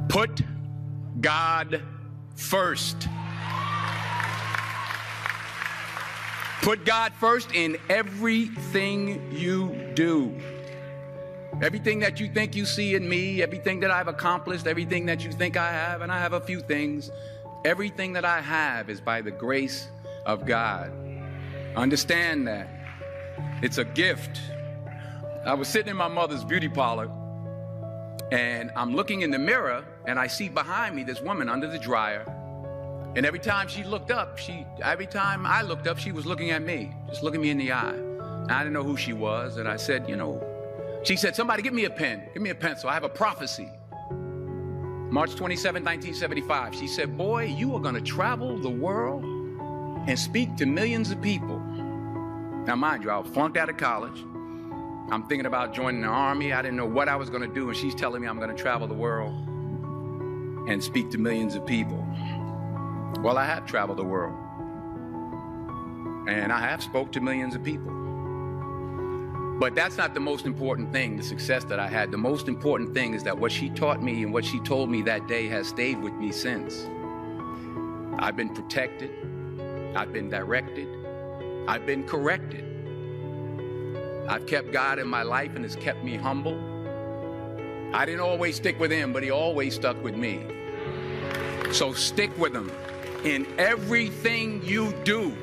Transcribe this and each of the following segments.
Put God first. Put God first in everything you do. Everything that you think you see in me, everything that I've accomplished, everything that you think I have, and I have a few things, everything that I have is by the grace of God. Understand that. It's a gift. I was sitting in my mother's beauty parlor, and I'm looking in the mirror, and I see behind me this woman under the dryer. And every time she looked up, every time I looked up, she was looking at me, just looking me in the eye. And I didn't know who she was, and I said, she said, somebody give me a pen, give me a pencil. I have a prophecy. March 27, 1975. She said, boy, you are going to travel the world and speak to millions of people. Now, mind you, I was flunked out of college. I'm thinking about joining the army. I didn't know what I was going to do. And she's telling me I'm going to travel the world and speak to millions of people. Well, I have traveled the world. And I have spoke to millions of people. But that's not the most important thing, the success that I had. The most important thing is that what she taught me and what she told me that day has stayed with me since. I've been protected. I've been directed. I've been corrected. I've kept God in my life, and it's kept me humble. I didn't always stick with him, but he always stuck with me. So stick with him in everything you do.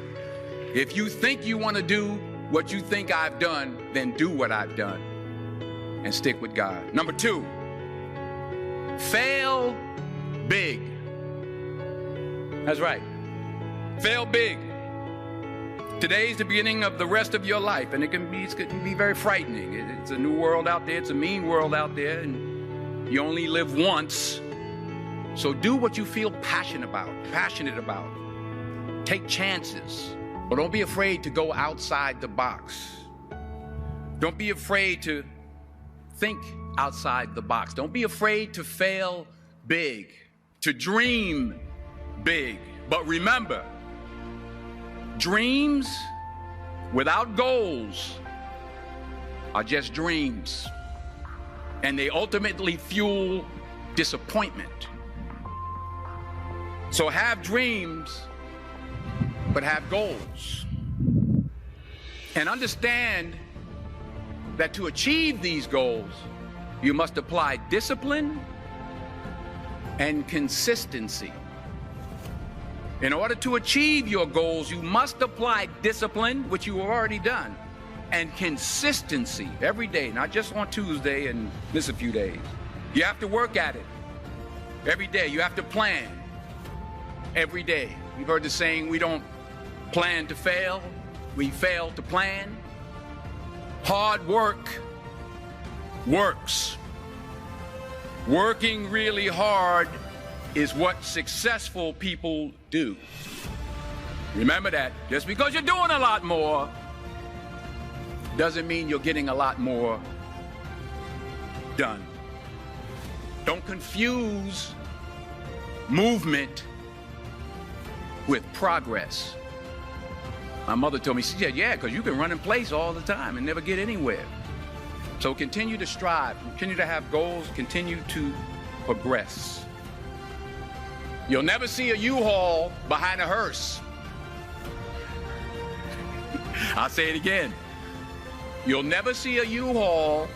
If you think you want to do what you think I've done, then do what I've done and stick with God. Number 2, fail big. That's right. Fail big. Today's the beginning of the rest of your life, and it can be very frightening. It's a new world out there. It's a mean world out there, and you only live once. So do what you feel passionate about. Take chances. But don't be afraid to go outside the box. Don't be afraid to think outside the box. Don't be afraid to fail big, to dream big. But remember, dreams without goals are just dreams. And they ultimately fuel disappointment. So have dreams, but have goals. And understand that to achieve these goals, you must apply discipline and consistency. In order to achieve your goals, you must apply discipline, which you have already done, and consistency every day, not just on Tuesday and miss a few days. You have to work at it every day. You have to plan every day. You've heard the saying, we don't plan to fail, we fail to plan. Hard work works. Working really hard is what successful people do. Remember that. Just because you're doing a lot more doesn't mean you're getting a lot more done. Don't confuse movement with progress. My mother told me, she said, yeah, because you can run in place all the time and never get anywhere. So continue to strive, continue to have goals, continue to progress. You'll never see a U-Haul behind a hearse. I'll say it again. You'll never see a U-Haul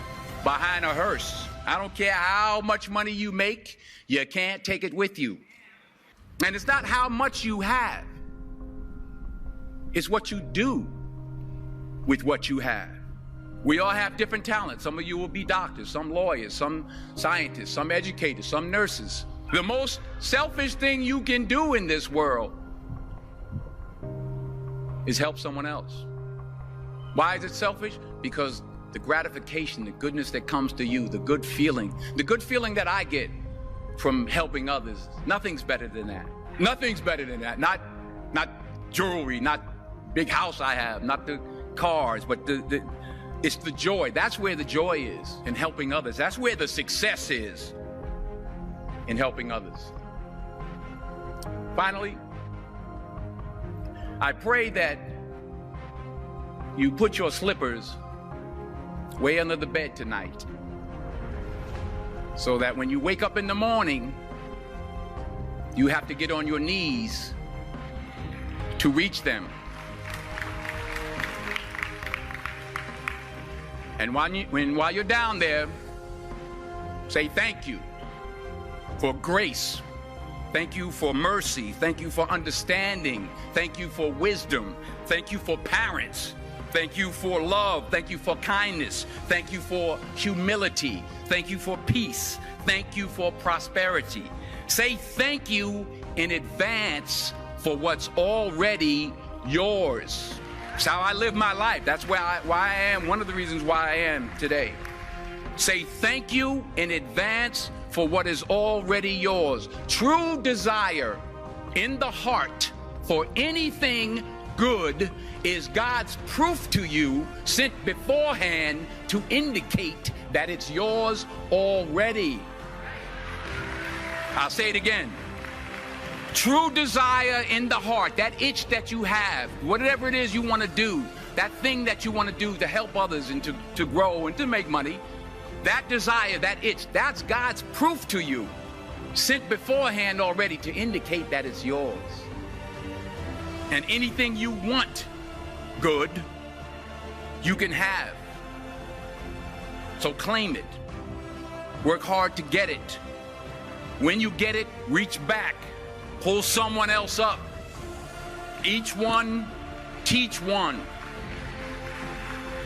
behind a hearse. I don't care how much money you make, you can't take it with you. And it's not how much you have. It's what you do with what you have. We all have different talents. Some of you will be doctors, some lawyers, some scientists, some educators, some nurses. The most selfish thing you can do in this world is help someone else. Why is it selfish? Because the gratification, the goodness that comes to you, the good feeling that I get from helping others, nothing's better than that. Nothing's better than that. Not jewelry, not big house I have, not the cars, but it's the joy. That's where the joy is, in helping others. That's where the success is, in helping others. Finally, I pray that you put your slippers way under the bed tonight. so that when you wake up in the morning, you have to get on your knees to reach them. And while you're down there, say thank you for grace. Thank you for mercy. Thank you for understanding. Thank you for wisdom. Thank you for parents. Thank you for love. Thank you for kindness. Thank you for humility. Thank you for peace. Thank you for prosperity. Say thank you in advance for what's already yours. It's how I live my life. That's why I am, one of the reasons why I am today. Say thank you in advance for what is already yours. True desire in the heart for anything good is God's proof to you, sent beforehand to indicate that it's yours already. I'll say it again. True desire in the heart, that itch that you have, whatever it is you want to do, that thing that you want to do to help others and to grow and to make money, that desire, that itch, that's God's proof to you, sent beforehand already to indicate that it's yours. And anything you want good, you can have. So claim it. Work hard to get it. When you get it, reach back. Pull someone else up. Each one, teach one.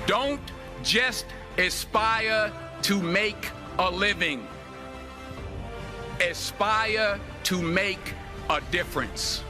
Don't just aspire to make a living. Aspire to make a difference.